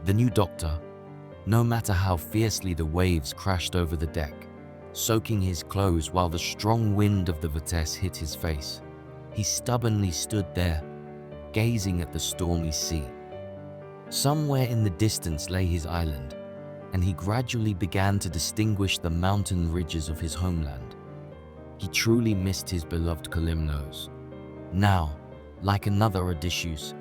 The new doctor, no matter how fiercely the waves crashed over the deck, soaking his clothes while the strong wind of the Vitesse hit his face, he stubbornly stood there, gazing at the stormy sea. Somewhere in the distance lay his island, and he gradually began to distinguish the mountain ridges of his homeland. He truly missed his beloved Calymnos. Now, like another Odysseus,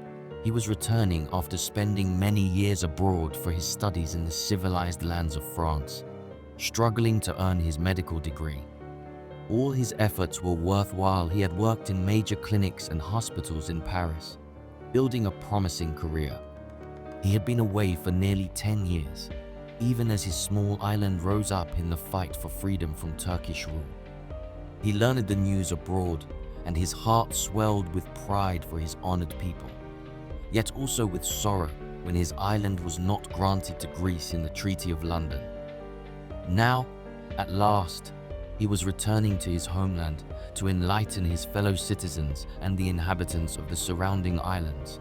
he was returning after spending many years abroad for his studies in the civilized lands of France, struggling to earn his medical degree. All his efforts were worthwhile. He had worked in major clinics and hospitals in Paris, building a promising career. He had been away for nearly 10 years, even as his small island rose up in the fight for freedom from Turkish rule. He learned the news abroad, and his heart swelled with pride for his honored people, yet also with sorrow when his island was not granted to Greece in the Treaty of London. Now, at last, he was returning to his homeland to enlighten his fellow citizens and the inhabitants of the surrounding islands,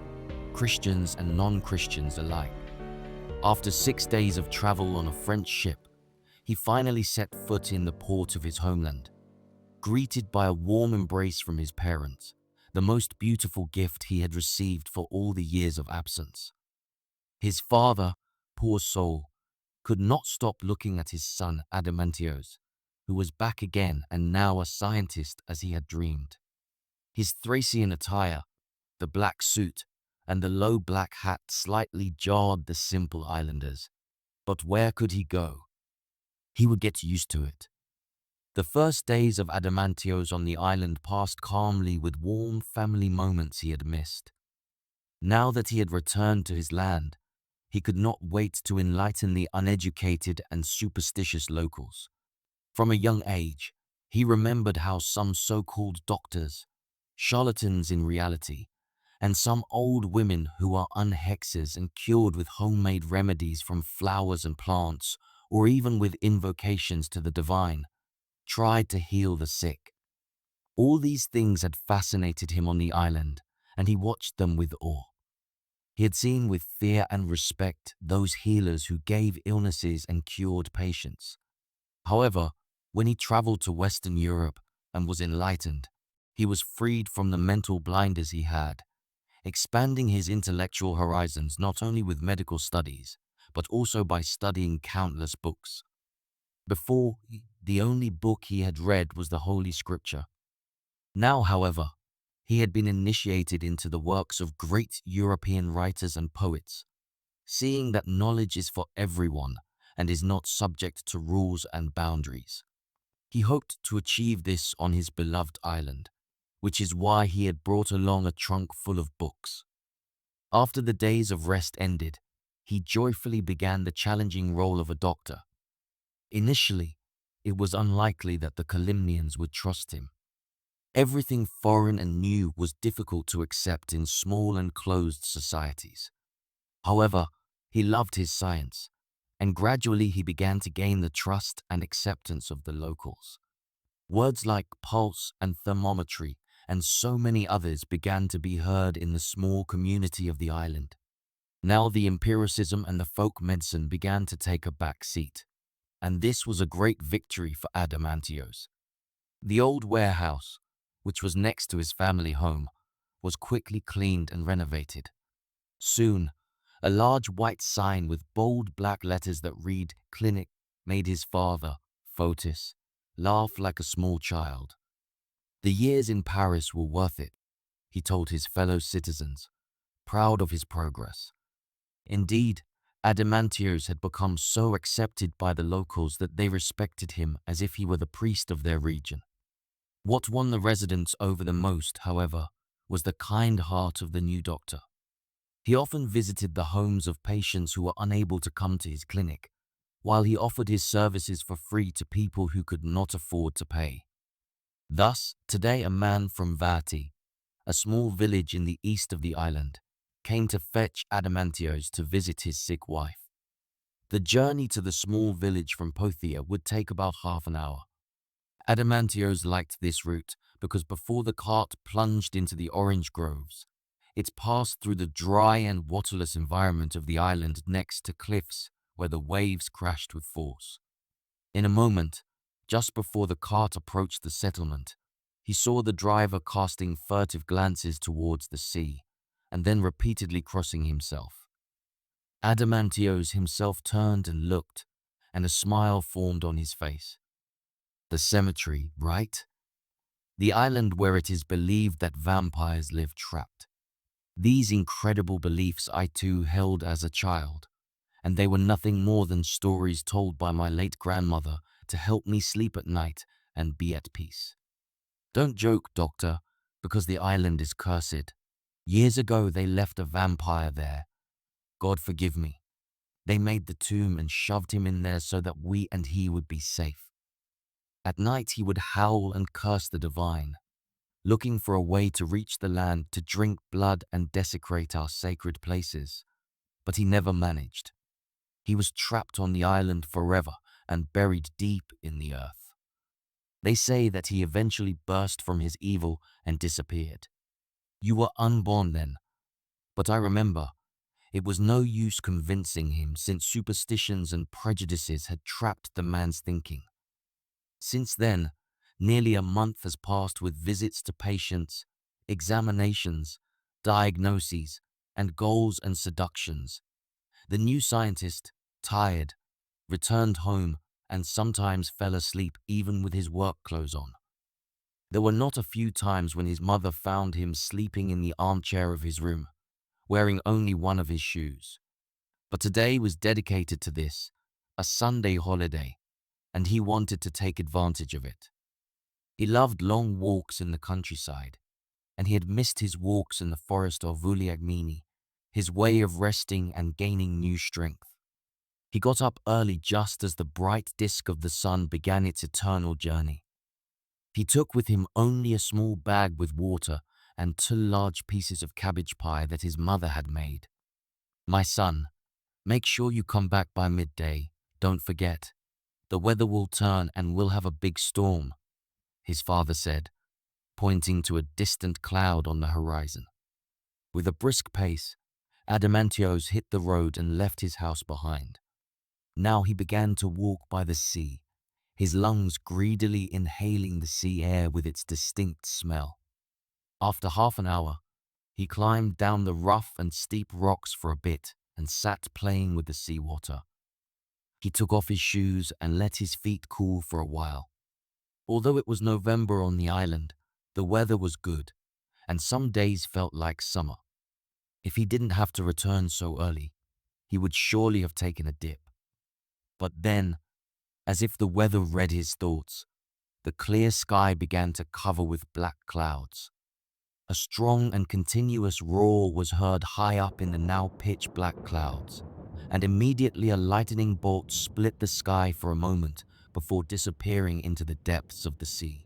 Christians and non-Christians alike. After 6 days of travel on a French ship, he finally set foot in the port of his homeland, greeted by a warm embrace from his parents, the most beautiful gift he had received for all the years of absence. His father, poor soul, could not stop looking at his son Adamantios, who was back again and now a scientist as he had dreamed. His Thracian attire, the black suit, and the low black hat slightly jarred the simple islanders. But where could he go? He would get used to it. The first days of Adamantios on the island passed calmly with warm family moments he had missed. Now that he had returned to his land, he could not wait to enlighten the uneducated and superstitious locals. From a young age, he remembered how some so-called doctors, charlatans in reality, and some old women who are unhexers and cured with homemade remedies from flowers and plants, or even with invocations to the divine, tried to heal the sick. All these things had fascinated him on the island, and he watched them with awe. He had seen with fear and respect those healers who gave illnesses and cured patients. However, when he traveled to Western Europe and was enlightened, he was freed from the mental blinders he had, expanding his intellectual horizons not only with medical studies, but also by studying countless books. Before, the only book he had read was the Holy Scripture. Now, however, he had been initiated into the works of great European writers and poets, seeing that knowledge is for everyone and is not subject to rules and boundaries. He hoped to achieve this on his beloved island, which is why he had brought along a trunk full of books. After the days of rest ended, he joyfully began the challenging role of a doctor. Initially, it was unlikely that the Calymnians would trust him. Everything foreign and new was difficult to accept in small and closed societies. However, he loved his science, and gradually he began to gain the trust and acceptance of the locals. Words like pulse and thermometry and so many others began to be heard in the small community of the island. Now the empiricism and the folk medicine began to take a back seat, and this was a great victory for Adamantios. The old warehouse, which was next to his family home, was quickly cleaned and renovated. Soon, a large white sign with bold black letters that read "Clinic" made his father, Fotis, laugh like a small child. The years in Paris were worth it, he told his fellow citizens, proud of his progress. Indeed, Adamantios had become so accepted by the locals that they respected him as if he were the priest of their region. What won the residents over the most, however, was the kind heart of the new doctor. He often visited the homes of patients who were unable to come to his clinic, while he offered his services for free to people who could not afford to pay. Thus, today a man from Vati, a small village in the east of the island, came to fetch Adamantios to visit his sick wife. The journey to the small village from Pothia would take about half an hour. Adamantios liked this route because before the cart plunged into the orange groves, It passed through the dry and waterless environment of the island next to cliffs where the waves crashed with force. In a moment, just before the cart approached the settlement, he saw the driver casting furtive glances towards the sea and then repeatedly crossing himself. Adamantios himself turned and looked, and a smile formed on his face. The cemetery, right? The island where it is believed that vampires live trapped. These incredible beliefs I too held as a child, and they were nothing more than stories told by my late grandmother to help me sleep at night and be at peace. Don't joke, doctor, because the island is cursed. Years ago they left a vampire there. God forgive me. They made the tomb and shoved him in there so that we and he would be safe. At night he would howl and curse the divine, looking for a way to reach the land to drink blood and desecrate our sacred places. But he never managed. He was trapped on the island forever and buried deep in the earth. They say that he eventually burst from his evil and disappeared. You were unborn then, but I remember it was no use convincing him since superstitions and prejudices had trapped the man's thinking. Since then, nearly a month has passed with visits to patients, examinations, diagnoses, and goals and seductions. The new scientist, tired, returned home and sometimes fell asleep even with his work clothes on. There were not a few times when his mother found him sleeping in the armchair of his room, wearing only one of his shoes. But today was dedicated to this, a Sunday holiday, and he wanted to take advantage of it. He loved long walks in the countryside, and he had missed his walks in the forest of Vuliagmini, his way of resting and gaining new strength. He got up early just as the bright disk of the sun began its eternal journey. He took with him only a small bag with water and 2 large pieces of cabbage pie that his mother had made. My son, make sure you come back by midday, don't forget. The weather will turn and we'll have a big storm, his father said, pointing to a distant cloud on the horizon. With a brisk pace, Adamantios hit the road and left his house behind. Now he began to walk by the sea, his lungs greedily inhaling the sea air with its distinct smell. After half an hour, he climbed down the rough and steep rocks for a bit and sat playing with the seawater. He took off his shoes and let his feet cool for a while. Although it was November on the island, the weather was good, and some days felt like summer. If he didn't have to return so early, he would surely have taken a dip. But then, as if the weather read his thoughts, the clear sky began to cover with black clouds. A strong and continuous roar was heard high up in the now pitch-black clouds, and immediately a lightning bolt split the sky for a moment before disappearing into the depths of the sea.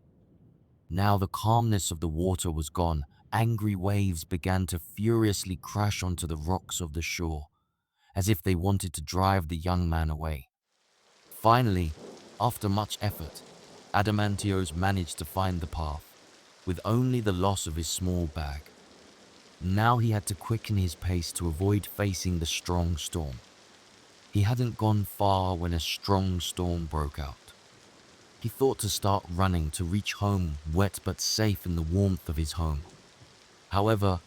Now the calmness of the water was gone. Angry waves began to furiously crash onto the rocks of the shore, as if they wanted to drive the young man away. Finally, after much effort, Adamantios managed to find the path, with only the loss of his small bag. Now he had to quicken his pace to avoid facing the strong storm. He hadn't gone far when a strong storm broke out. He thought to start running to reach home, wet but safe in the warmth of his home. However,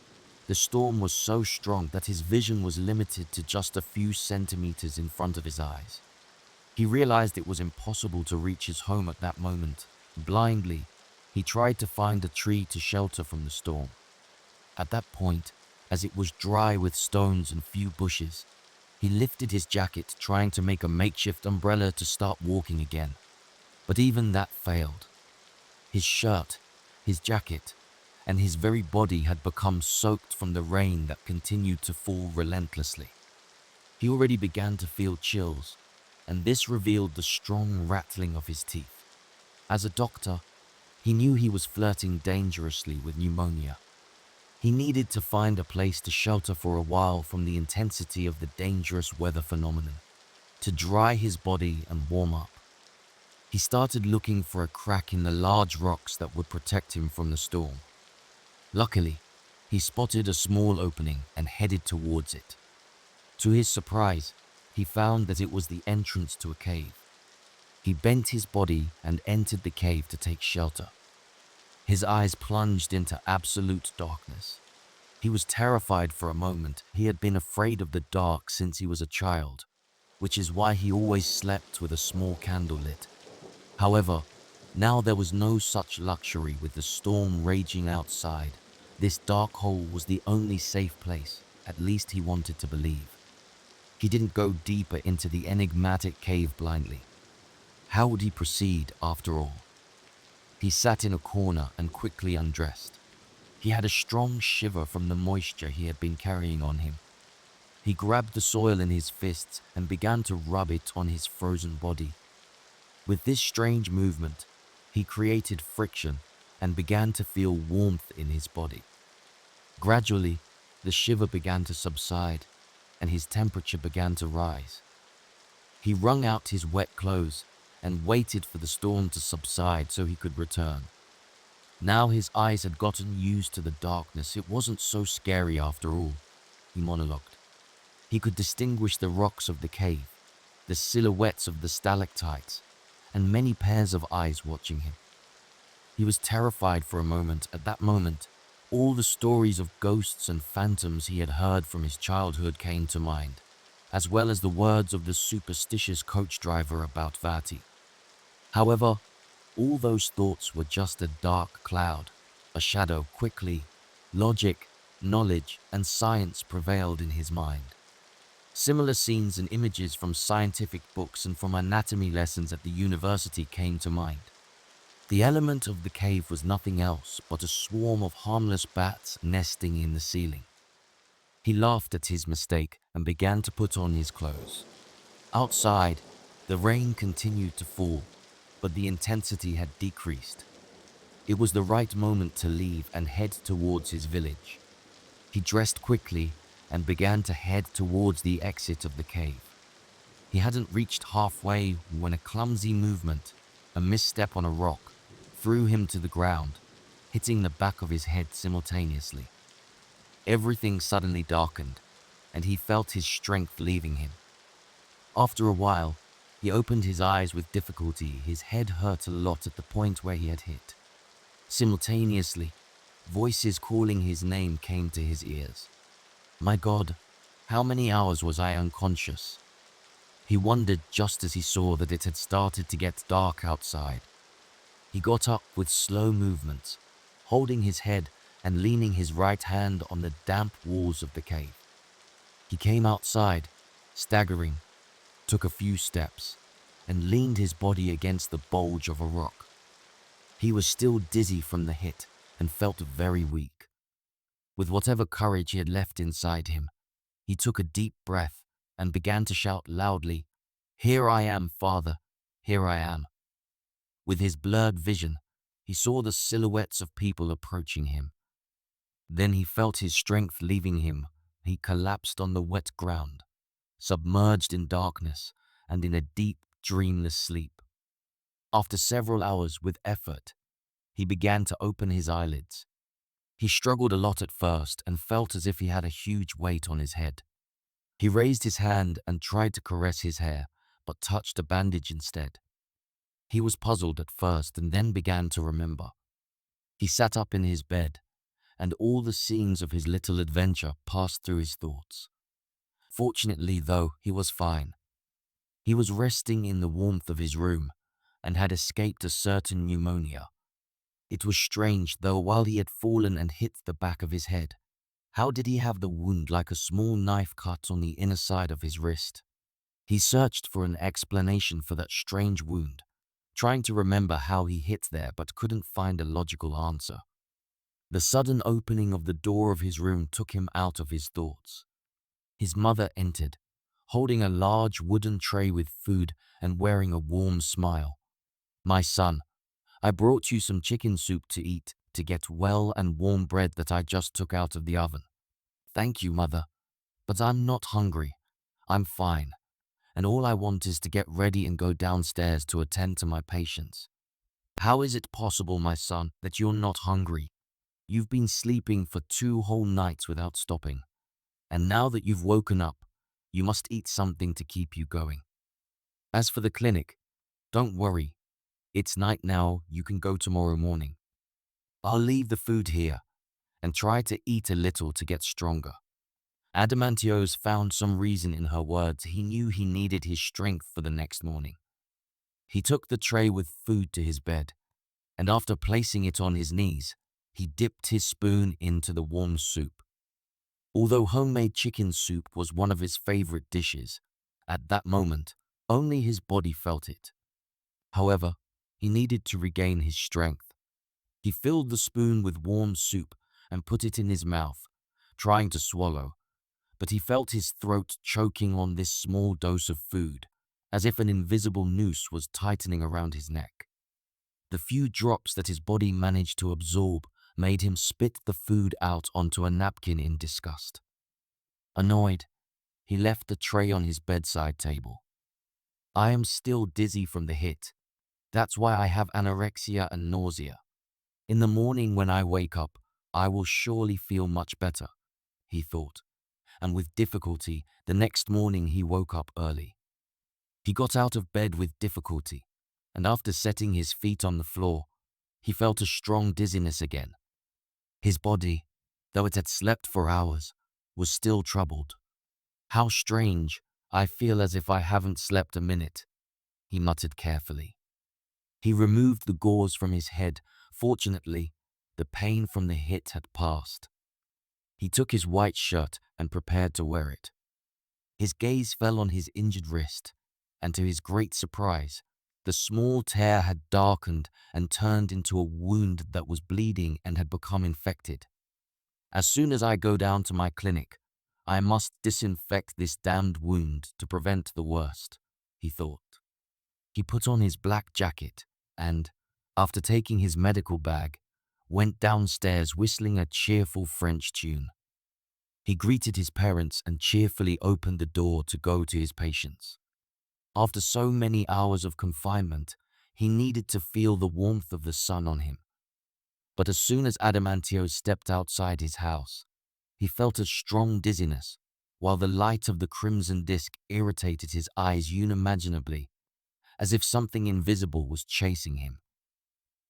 the storm was so strong that his vision was limited to just a few centimeters in front of his eyes. He realized it was impossible to reach his home at that moment. Blindly, he tried to find a tree to shelter from the storm. At that point, as it was dry with stones and few bushes, he lifted his jacket, trying to make a makeshift umbrella to start walking again. But even that failed. His shirt, his jacket, and his very body had become soaked from the rain that continued to fall relentlessly. He already began to feel chills, and this revealed the strong rattling of his teeth. As a doctor, he knew he was flirting dangerously with pneumonia. He needed to find a place to shelter for a while from the intensity of the dangerous weather phenomenon, to dry his body and warm up. He started looking for a crack in the large rocks that would protect him from the storm. Luckily, He spotted a small opening and headed towards it. To his surprise, he found that it was the entrance to a cave. He bent his body and entered the cave to take shelter. His eyes plunged into absolute darkness. He was terrified for a moment. He had been afraid of the dark since he was a child, which is why he always slept with a small candle lit. However, now there was no such luxury with the storm raging outside. This dark hole was the only safe place, at least he wanted to believe. He didn't go deeper into the enigmatic cave blindly. How would he proceed after all? He sat in a corner and quickly undressed. He had a strong shiver from the moisture he had been carrying on him. He grabbed the soil in his fists and began to rub it on his frozen body. With this strange movement, he created friction and began to feel warmth in his body. Gradually, the shiver began to subside and his temperature began to rise. He wrung out his wet clothes and waited for the storm to subside so he could return. Now his eyes had gotten used to the darkness. It wasn't so scary after all, he monologued. He could distinguish the rocks of the cave, the silhouettes of the stalactites, and many pairs of eyes watching him. He was terrified for a moment. At that moment, all the stories of ghosts and phantoms he had heard from his childhood came to mind, as well as the words of the superstitious coach driver about Vati. However, all those thoughts were just a dark cloud, a shadow. Quickly, logic, knowledge, and science prevailed in his mind. Similar scenes and images from scientific books and from anatomy lessons at the university came to mind. The element of the cave was nothing else but a swarm of harmless bats nesting in the ceiling. He laughed at his mistake and began to put on his clothes. Outside, the rain continued to fall, but the intensity had decreased. It was the right moment to leave and head towards his village. He dressed quickly and began to head towards the exit of the cave. He hadn't reached halfway when a clumsy movement, a misstep on a rock, threw him to the ground, hitting the back of his head simultaneously. Everything suddenly darkened, and he felt his strength leaving him. After a while, he opened his eyes with difficulty. His head hurt a lot at the point where he had hit. Simultaneously, voices calling his name came to his ears. My God, how many hours was I unconscious? He wondered just as he saw that it had started to get dark outside. He got up with slow movements, holding his head and leaning his right hand on the damp walls of the cave. He came outside, staggering, took a few steps, and leaned his body against the bulge of a rock. He was still dizzy from the hit and felt very weak. With whatever courage he had left inside him, he took a deep breath and began to shout loudly, "Here I am, Father, here I am." With his blurred vision, he saw the silhouettes of people approaching him. Then he felt his strength leaving him. He collapsed on the wet ground, submerged in darkness and in a deep, dreamless sleep. After several hours with effort, he began to open his eyelids. He struggled a lot at first and felt as if he had a huge weight on his head. He raised his hand and tried to caress his hair, but touched a bandage instead. He was puzzled at first and then began to remember. He sat up in his bed, and all the scenes of his little adventure passed through his thoughts. Fortunately, though, he was fine. He was resting in the warmth of his room and had escaped a certain pneumonia. It was strange, though, while he had fallen and hit the back of his head. How did he have the wound like a small knife cut on the inner side of his wrist? He searched for an explanation for that strange wound, trying to remember how he hit there but couldn't find a logical answer. The sudden opening of the door of his room took him out of his thoughts. His mother entered, holding a large wooden tray with food and wearing a warm smile. "My son, I brought you some chicken soup to eat, to get well, and warm bread that I just took out of the oven." "Thank you, Mother, but I'm not hungry. I'm fine, and all I want is to get ready and go downstairs to attend to my patients." "How is it possible, my son, that you're not hungry? You've been sleeping for 2 whole nights without stopping, and now that you've woken up, you must eat something to keep you going. As for the clinic, don't worry. It's night now, you can go tomorrow morning. I'll leave the food here and try to eat a little to get stronger. Adamantios found some reason in her words. He knew he needed his strength for the next morning. He took the tray with food to his bed, and after placing it on his knees, he dipped his spoon into the warm soup. Although homemade chicken soup was one of his favorite dishes, at that moment, only his body felt it. However, he needed to regain his strength. He filled the spoon with warm soup and put it in his mouth, trying to swallow, but he felt his throat choking on this small dose of food, as if an invisible noose was tightening around his neck. The few drops that his body managed to absorb made him spit the food out onto a napkin in disgust. Annoyed, he left the tray on his bedside table. I am still dizzy from the hit. That's why I have anorexia and nausea. In the morning when I wake up, I will surely feel much better, he thought, and with difficulty, the next morning he woke up early. He got out of bed with difficulty, and after setting his feet on the floor, he felt a strong dizziness again. His body, though it had slept for hours, was still troubled. How strange, I feel as if I haven't slept a minute, he muttered carefully. He removed the gauze from his head. Fortunately, the pain from the hit had passed. He took his white shirt and prepared to wear it. His gaze fell on his injured wrist, and to his great surprise, the small tear had darkened and turned into a wound that was bleeding and had become infected. As soon as I go down to my clinic, I must disinfect this damned wound to prevent the worst, he thought. He put on his black jacket and, after taking his medical bag, went downstairs whistling a cheerful French tune. He greeted his parents and cheerfully opened the door to go to his patients. After so many hours of confinement, he needed to feel the warmth of the sun on him. But as soon as Adamantios stepped outside his house, he felt a strong dizziness, while the light of the crimson disk irritated his eyes unimaginably, as if something invisible was chasing him.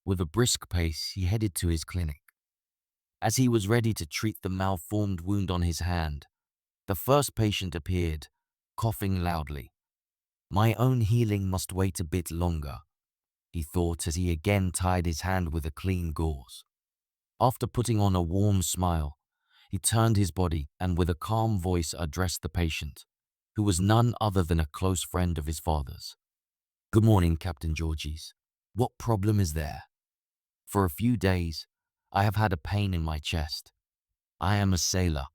With a brisk pace, he headed to his clinic. As he was ready to treat the malformed wound on his hand, the first patient appeared, coughing loudly. My own healing must wait a bit longer, he thought as he again tied his hand with a clean gauze. After putting on a warm smile, he turned his body and with a calm voice addressed the patient, who was none other than a close friend of his father's. Good morning, Captain Georges. What problem is there? For a few days, I have had a pain in my chest. I am a sailor,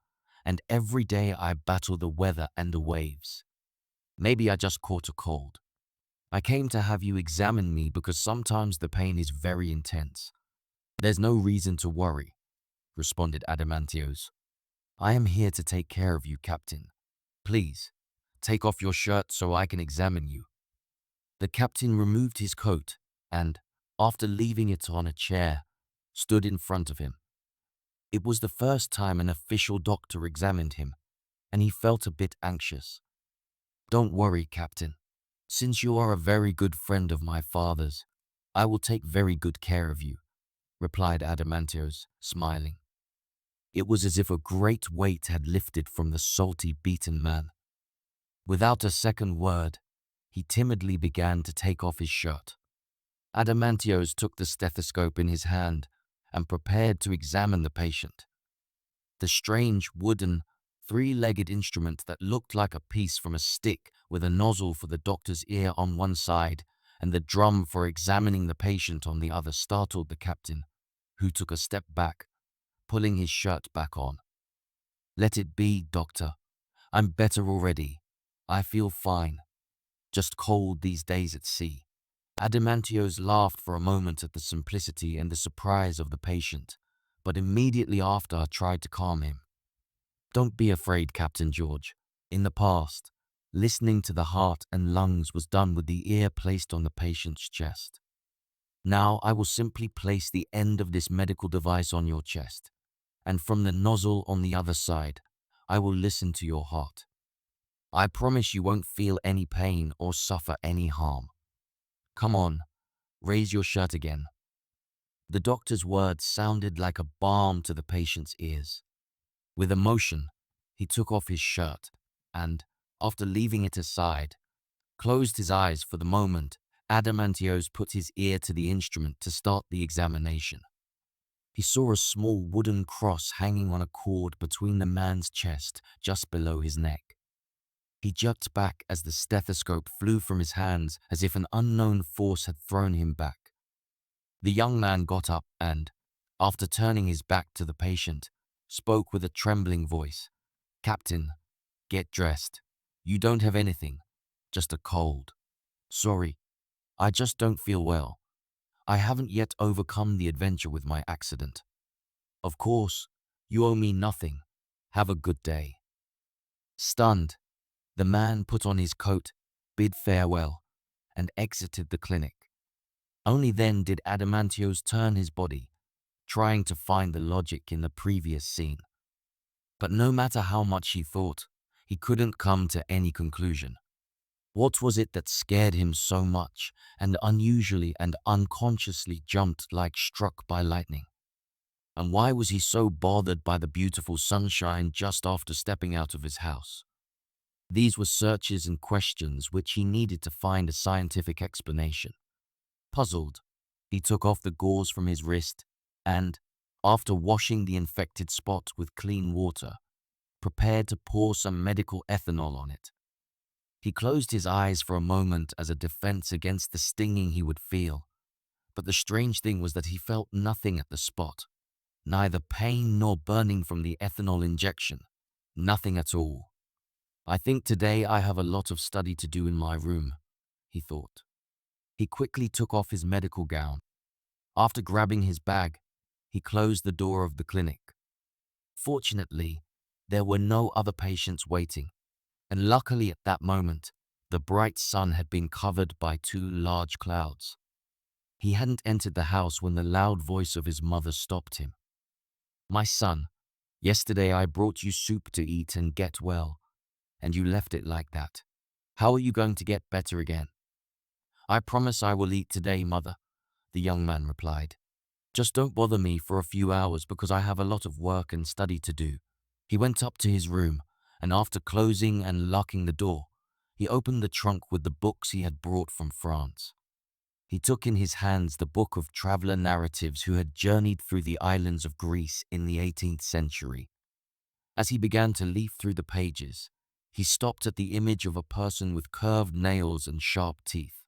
and every day I battle the weather and the waves. Maybe I just caught a cold. I came to have you examine me because sometimes the pain is very intense. There's no reason to worry, responded Adamantios. I am here to take care of you, Captain. Please, take off your shirt so I can examine you. The captain removed his coat and, after leaving it on a chair, stood in front of him. It was the first time an official doctor examined him, and he felt a bit anxious. Don't worry, Captain. Since you are a very good friend of my father's, I will take very good care of you, replied Adamantios, smiling. It was as if a great weight had lifted from the salty, beaten man. Without a second word, he timidly began to take off his shirt. Adamantios took the stethoscope in his hand and prepared to examine the patient. The strange, wooden, three-legged instrument that looked like a piece from a stick with a nozzle for the doctor's ear on one side and the drum for examining the patient on the other startled the captain, who took a step back, pulling his shirt back on. Let it be, doctor. I'm better already. I feel fine. Just cold these days at sea. Adamantios laughed for a moment at the simplicity and the surprise of the patient, but immediately after tried to calm him. Don't be afraid, Captain George. In the past, listening to the heart and lungs was done with the ear placed on the patient's chest. Now I will simply place the end of this medical device on your chest, and from the nozzle on the other side, I will listen to your heart. I promise you won't feel any pain or suffer any harm. Come on, raise your shirt again." The doctor's words sounded like a balm to the patient's ears. With emotion, he took off his shirt and, after leaving it aside, closed his eyes for the moment. Adamantios put his ear to the instrument to start the examination. He saw a small wooden cross hanging on a cord between the man's chest, just below his neck. He jerked back as the stethoscope flew from his hands as if an unknown force had thrown him back. The young man got up and, after turning his back to the patient, spoke with a trembling voice. "Captain, get dressed. You don't have anything, just a cold. Sorry, I just don't feel well. I haven't yet overcome the adventure with my accident. Of course, you owe me nothing. Have a good day." Stunned, the man put on his coat, bid farewell, and exited the clinic. Only then did Adamantios turn his body, trying to find the logic in the previous scene. But no matter how much he thought, he couldn't come to any conclusion. What was it that scared him so much and unusually and unconsciously jumped like struck by lightning? And why was he so bothered by the beautiful sunshine just after stepping out of his house? These were searches and questions which he needed to find a scientific explanation. Puzzled, he took off the gauze from his wrist and, after washing the infected spot with clean water, prepared to pour some medical ethanol on it. He closed his eyes for a moment as a defense against the stinging he would feel, but the strange thing was that he felt nothing at the spot, neither pain nor burning from the ethanol injection, nothing at all. "I think today I have a lot of study to do in my room," he thought. He quickly took off his medical gown. After grabbing his bag, he closed the door of the clinic. Fortunately, there were no other patients waiting, and luckily at that moment, the bright sun had been covered by two large clouds. He hadn't entered the house when the loud voice of his mother stopped him. "My son, yesterday I brought you soup to eat and get well, and you left it like that. How are you going to get better again?" "I promise I will eat today, mother," the young man replied. "Just don't bother me for a few hours because I have a lot of work and study to do." He went up to his room, and after closing and locking the door, he opened the trunk with the books he had brought from France. He took in his hands the book of traveler narratives who had journeyed through the islands of Greece in the 18th century. As he began to leaf through the pages, he stopped at the image of a person with curved nails and sharp teeth.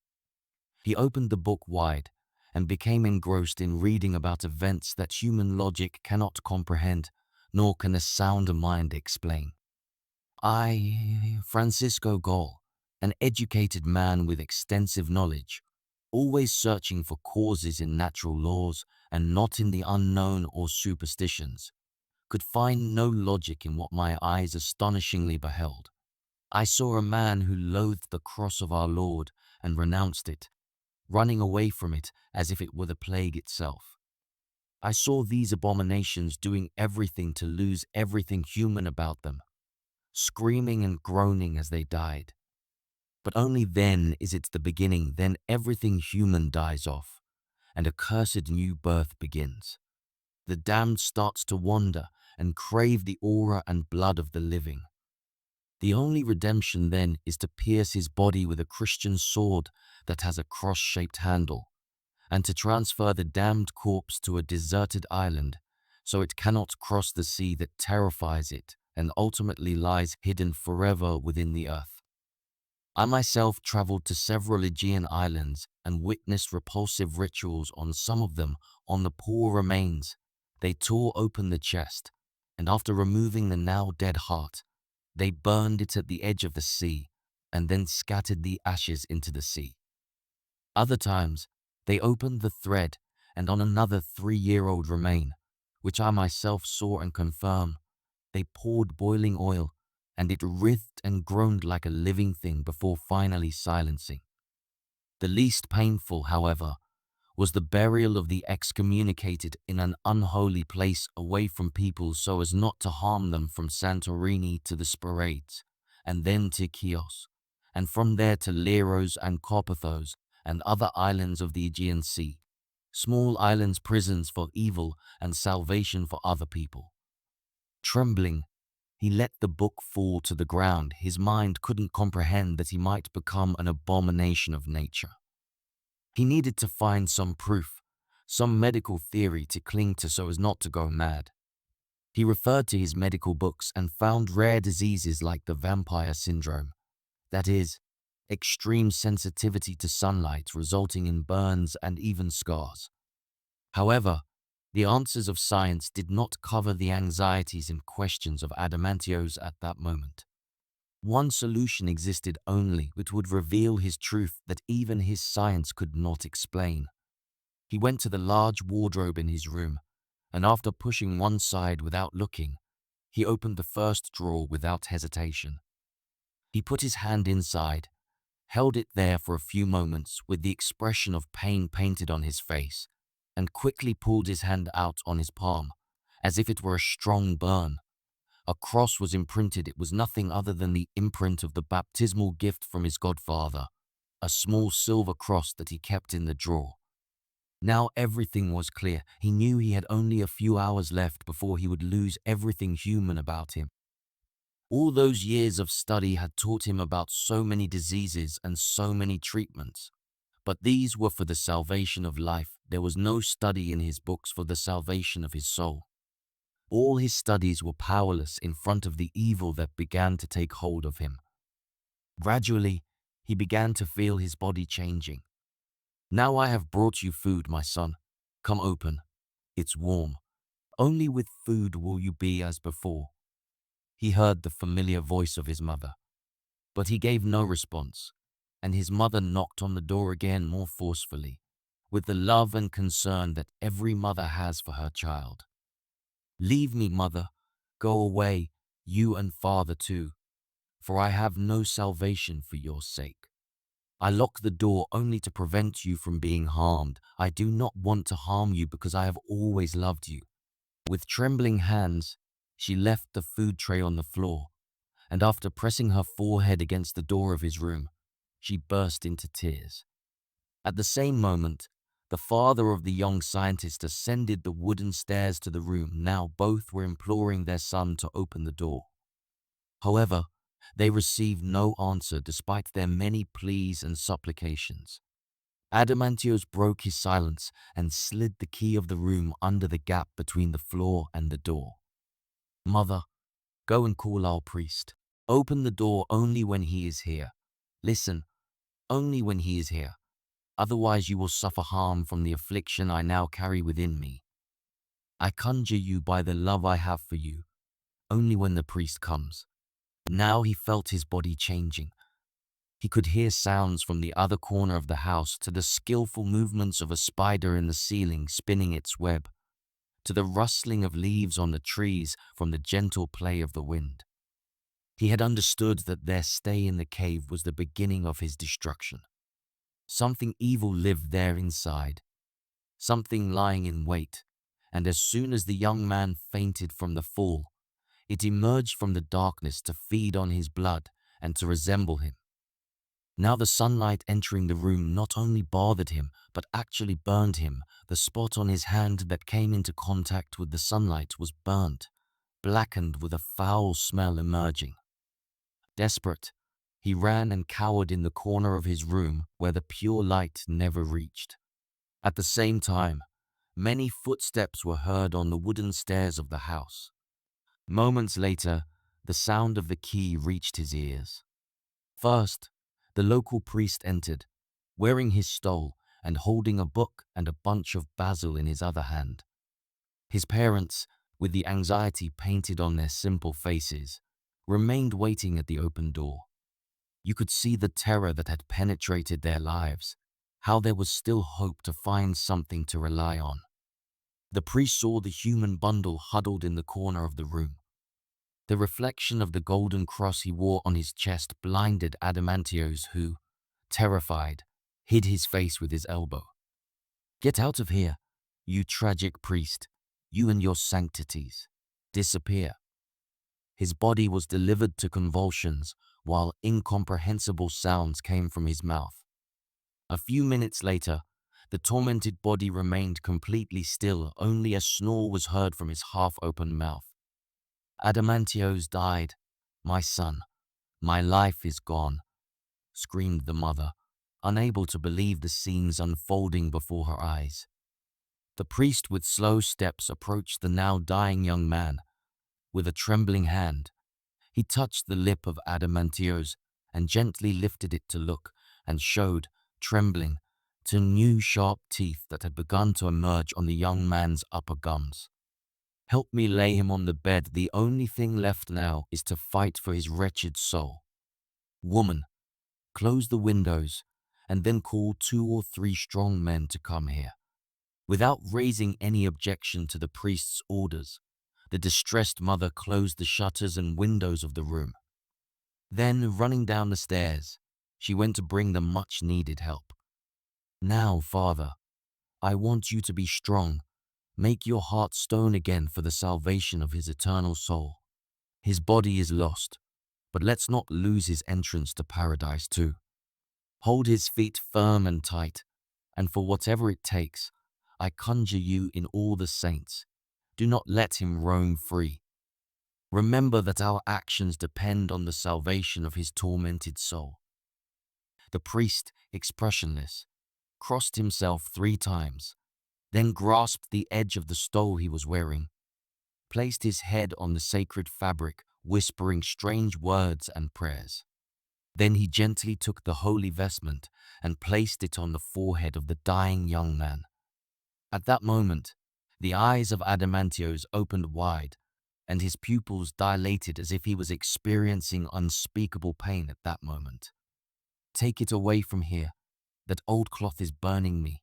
He opened the book wide and became engrossed in reading about events that human logic cannot comprehend, nor can a sounder mind explain. Francisco Gall, an educated man with extensive knowledge, always searching for causes in natural laws and not in the unknown or superstitions, could find no logic in what my eyes astonishingly beheld. I saw a man who loathed the cross of our Lord and renounced it, running away from it as if it were the plague itself. I saw these abominations doing everything to lose everything human about them, screaming and groaning as they died. But only then is it the beginning, then everything human dies off, and a cursed new birth begins. The damned starts to wander and crave the aura and blood of the living. The only redemption then is to pierce his body with a Christian sword that has a cross-shaped handle, and to transfer the damned corpse to a deserted island so it cannot cross the sea that terrifies it and ultimately lies hidden forever within the earth. I myself traveled to several Aegean islands and witnessed repulsive rituals on some of them. On the poor remains, they tore open the chest, and after removing the now dead heart, they burned it at the edge of the sea and then scattered the ashes into the sea. Other times, they opened the thread, and on another 3-year-old remain, which I myself saw and confirm, they poured boiling oil, and it writhed and groaned like a living thing before finally silencing. The least painful, however, was the burial of the excommunicated in an unholy place away from people so as not to harm them, from Santorini to the Sporades, and then to Chios, and from there to Leros and Carpathos and other islands of the Aegean Sea, small islands, prisons for evil and salvation for other people. Trembling, he let the book fall to the ground. His mind couldn't comprehend that he might become an abomination of nature. He needed to find some proof, some medical theory to cling to so as not to go mad. He referred to his medical books and found rare diseases like the vampire syndrome, that is, extreme sensitivity to sunlight resulting in burns and even scars. However, the answers of science did not cover the anxieties and questions of Adamantios at that moment. One solution existed only, which would reveal his truth that even his science could not explain. He went to the large wardrobe in his room, and after pushing one side without looking, he opened the first drawer without hesitation. He put his hand inside, held it there for a few moments with the expression of pain painted on his face, and quickly pulled his hand out on his palm, as if it were a strong burn. A cross was imprinted. It was nothing other than the imprint of the baptismal gift from his godfather, a small silver cross that he kept in the drawer. Now everything was clear. He knew he had only a few hours left before he would lose everything human about him. All those years of study had taught him about so many diseases and so many treatments, but these were for the salvation of life. There was no study in his books for the salvation of his soul. All his studies were powerless in front of the evil that began to take hold of him. Gradually, he began to feel his body changing. "Now I have brought you food, my son. Come open. It's warm. Only with food will you be as before." He heard the familiar voice of his mother, but he gave no response, and his mother knocked on the door again more forcefully, with the love and concern that every mother has for her child. "Leave me, mother. Go away, you and father too, for I have no salvation for your sake. I lock the door only to prevent you from being harmed. I do not want to harm you because I have always loved you." With trembling hands, she left the food tray on the floor, and after pressing her forehead against the door of his room, she burst into tears. At the same moment, the father of the young scientist ascended the wooden stairs to the room. Now both were imploring their son to open the door. However, they received no answer despite their many pleas and supplications. Adamantios broke his silence and slid the key of the room under the gap between the floor and the door. "Mother, go and call our priest. Open the door only when he is here. Listen, only when he is here. Otherwise you will suffer harm from the affliction I now carry within me. I conjure you by the love I have for you, only when the priest comes." Now he felt his body changing. He could hear sounds from the other corner of the house, to the skillful movements of a spider in the ceiling spinning its web, to the rustling of leaves on the trees from the gentle play of the wind. He had understood that their stay in the cave was the beginning of his destruction. Something evil lived there inside, something lying in wait, and as soon as the young man fainted from the fall, it emerged from the darkness to feed on his blood and to resemble him. Now the sunlight entering the room not only bothered him, but actually burned him. The spot on his hand that came into contact with the sunlight was burnt, blackened with a foul smell emerging. Desperate, he ran and cowered in the corner of his room where the pure light never reached. At the same time, many footsteps were heard on the wooden stairs of the house. Moments later, the sound of the key reached his ears. First, the local priest entered, wearing his stole and holding a book and a bunch of basil in his other hand. His parents, with the anxiety painted on their simple faces, remained waiting at the open door. You could see the terror that had penetrated their lives, how there was still hope to find something to rely on. The priest saw the human bundle huddled in the corner of the room. The reflection of the golden cross he wore on his chest blinded Adamantios, who, terrified, hid his face with his elbow. Get out of here, you tragic priest, you and your sanctities. Disappear. His body was delivered to convulsions, while incomprehensible sounds came from his mouth. A few minutes later, the tormented body remained completely still, only a snore was heard from his half-open mouth. Adamantios died. My son, my life is gone, screamed the mother, unable to believe the scenes unfolding before her eyes. The priest with slow steps approached the now dying young man. With a trembling hand, he touched the lip of Adamantios and gently lifted it to look, and showed, trembling, to new sharp teeth that had begun to emerge on the young man's upper gums. Help me lay him on the bed. The only thing left now is to fight for his wretched soul. Woman, close the windows and then call 2 or 3 strong men to come here. Without raising any objection to the priest's orders, the distressed mother closed the shutters and windows of the room. Then, running down the stairs, she went to bring the much-needed help. Now, Father, I want you to be strong. Make your heart stone again for the salvation of his eternal soul. His body is lost, but let's not lose his entrance to paradise too. Hold his feet firm and tight, and for whatever it takes, I conjure you in all the saints, do not let him roam free. Remember that our actions depend on the salvation of his tormented soul. The priest, expressionless, crossed himself 3 times, then grasped the edge of the stole he was wearing, placed his head on the sacred fabric, whispering strange words and prayers. Then he gently took the holy vestment and placed it on the forehead of the dying young man. At that moment, the eyes of Adamantios opened wide, and his pupils dilated as if he was experiencing unspeakable pain at that moment. Take it away from here. That old cloth is burning me.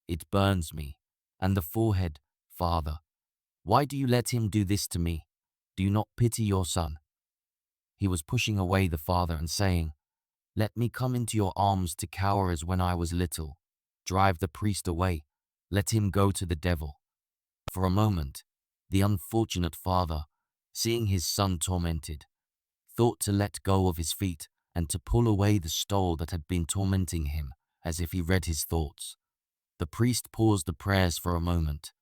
It burns me. And the forehead, Father. Why do you let him do this to me? Do you not pity your son? He was pushing away the father and saying, Let me come into your arms to cower as when I was little. Drive the priest away. Let him go to the devil. For a moment, the unfortunate father, seeing his son tormented, thought to let go of his feet and to pull away the stole that had been tormenting him, as if he read his thoughts. The priest paused the prayers for a moment,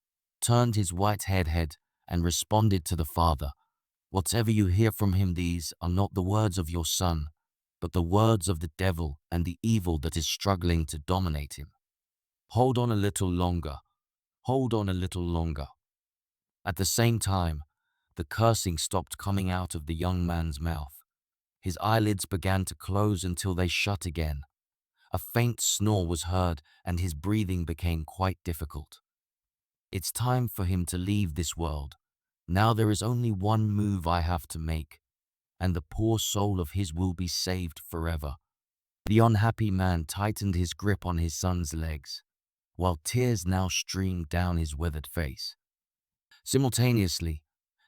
turned his white head and responded to the father, Whatever you hear from him, these are not the words of your son, but the words of the devil and the evil that is struggling to dominate him. Hold on a little longer. Hold on a little longer. At the same time, the cursing stopped coming out of the young man's mouth. His eyelids began to close until they shut again. A faint snore was heard, and his breathing became quite difficult. It's time for him to leave this world. Now there is only one move I have to make, and the poor soul of his will be saved forever. The unhappy man tightened his grip on his son's legs, while tears now streamed down his weathered face. Simultaneously,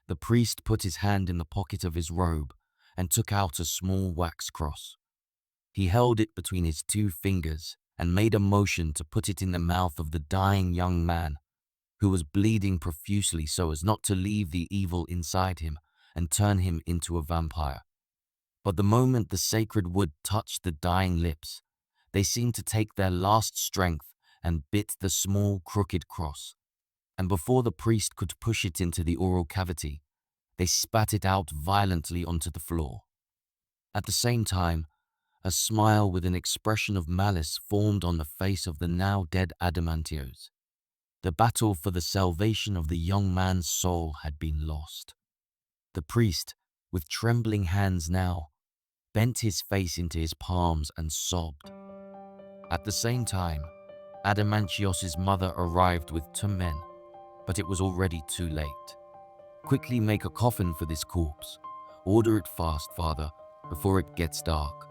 the priest put his hand in the pocket of his robe and took out a small wax cross. He held it between his 2 fingers and made a motion to put it in the mouth of the dying young man, who was bleeding profusely so as not to leave the evil inside him and turn him into a vampire. But the moment the sacred wood touched the dying lips, they seemed to take their last strength and bit the small crooked cross, and before the priest could push it into the oral cavity, they spat it out violently onto the floor. At the same time, a smile with an expression of malice formed on the face of the now dead Adamantios. The battle for the salvation of the young man's soul had been lost. The priest, with trembling hands now, bent his face into his palms and sobbed. At the same time, Adamantios' mother arrived with 2 men, but it was already too late. Quickly make a coffin for this corpse. Order it fast, Father, before it gets dark.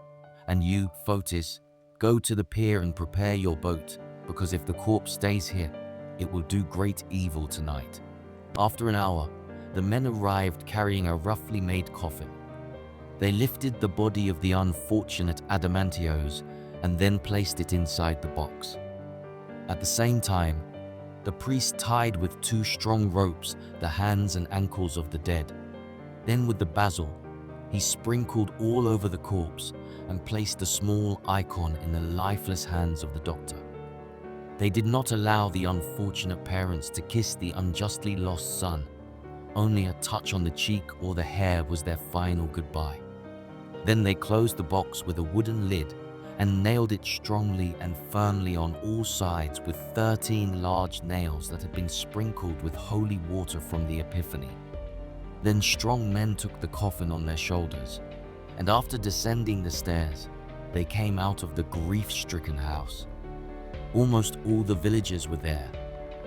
And you, Fotis, go to the pier and prepare your boat, because if the corpse stays here, it will do great evil tonight. After an hour, the men arrived carrying a roughly made coffin. They lifted the body of the unfortunate Adamantios and then placed it inside the box. At the same time, the priest tied with 2 strong ropes the hands and ankles of the dead. Then with the basil, he sprinkled all over the corpse and placed a small icon in the lifeless hands of the doctor. They did not allow the unfortunate parents to kiss the unjustly lost son. Only a touch on the cheek or the hair was their final goodbye. Then they closed the box with a wooden lid and nailed it strongly and firmly on all sides with 13 large nails that had been sprinkled with holy water from the Epiphany. Then strong men took the coffin on their shoulders, and after descending the stairs, they came out of the grief-stricken house. Almost all the villagers were there,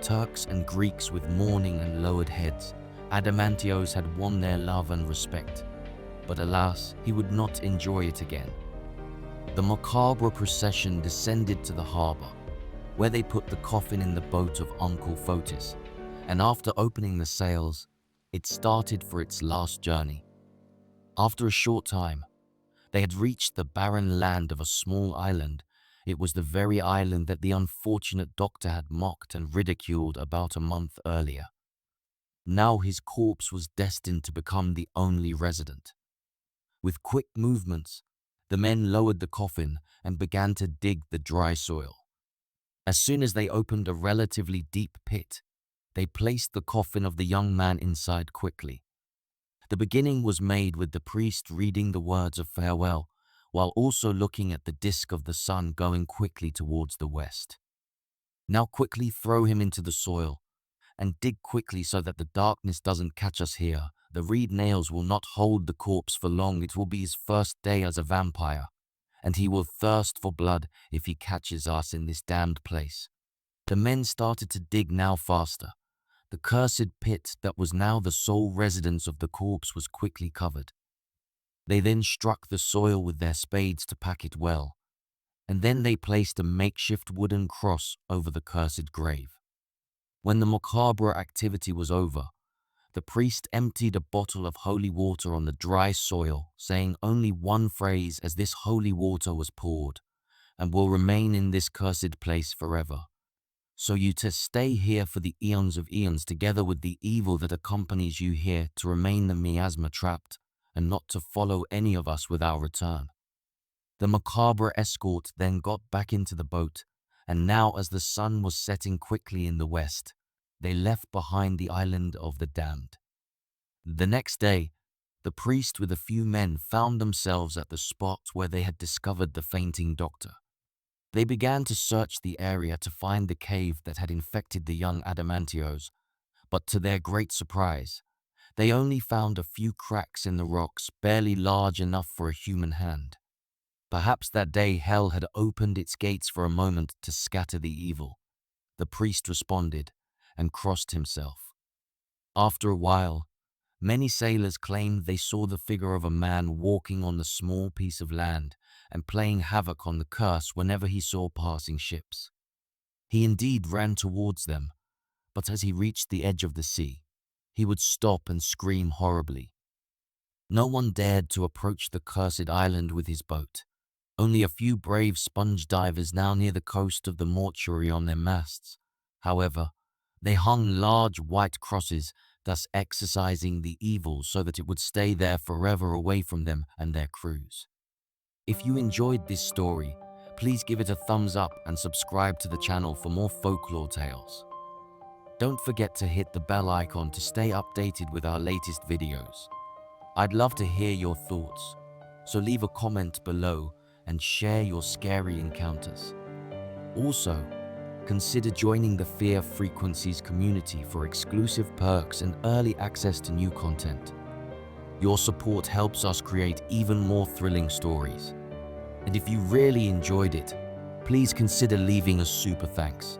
Turks and Greeks with mourning and lowered heads. Adamantios had won their love and respect, but alas, he would not enjoy it again. The macabre procession descended to the harbor, where they put the coffin in the boat of Uncle Fotis, and after opening the sails, it started for its last journey. After a short time, they had reached the barren land of a small island. It was the very island that the unfortunate doctor had mocked and ridiculed about a month earlier. Now his corpse was destined to become the only resident. With quick movements, the men lowered the coffin and began to dig the dry soil. As soon as they opened a relatively deep pit, they placed the coffin of the young man inside quickly. The beginning was made with the priest reading the words of farewell, while also looking at the disk of the sun going quickly towards the west. Now quickly throw him into the soil, and dig quickly so that the darkness doesn't catch us here. The reed nails will not hold the corpse for long. It will be his first day as a vampire, and he will thirst for blood if he catches us in this damned place. The men started to dig now faster. The cursed pit that was now the sole residence of the corpse was quickly covered. They then struck the soil with their spades to pack it well, and then they placed a makeshift wooden cross over the cursed grave. When the macabre activity was over, the priest emptied a bottle of holy water on the dry soil, saying only one phrase as this holy water was poured, and will remain in this cursed place forever. So you to stay here for the eons of eons, together with the evil that accompanies you here, to remain the miasma trapped, and not to follow any of us with our return. The macabre escort then got back into the boat, and now as the sun was setting quickly in the west, they left behind the island of the damned. The next day, the priest with a few men found themselves at the spot where they had discovered the fainting doctor. They began to search the area to find the cave that had infected the young Adamantios, but to their great surprise, they only found a few cracks in the rocks, barely large enough for a human hand. Perhaps that day hell had opened its gates for a moment to scatter the evil. The priest responded and crossed himself. After a while, many sailors claimed they saw the figure of a man walking on the small piece of land and playing havoc on the curse whenever he saw passing ships. He indeed ran towards them, but as he reached the edge of the sea, he would stop and scream horribly. No one dared to approach the cursed island with his boat. Only a few brave sponge divers now near the coast of the mortuary on their masts. However, they hung large white crosses, thus exorcising the evil so that it would stay there forever away from them and their crews. If you enjoyed this story, please give it a thumbs up and subscribe to the channel for more folklore tales. Don't forget to hit the bell icon to stay updated with our latest videos. I'd love to hear your thoughts, so leave a comment below and share your scary encounters. Also, consider joining the Fear Frequencies community for exclusive perks and early access to new content. Your support helps us create even more thrilling stories. And if you really enjoyed it, please consider leaving a super thanks.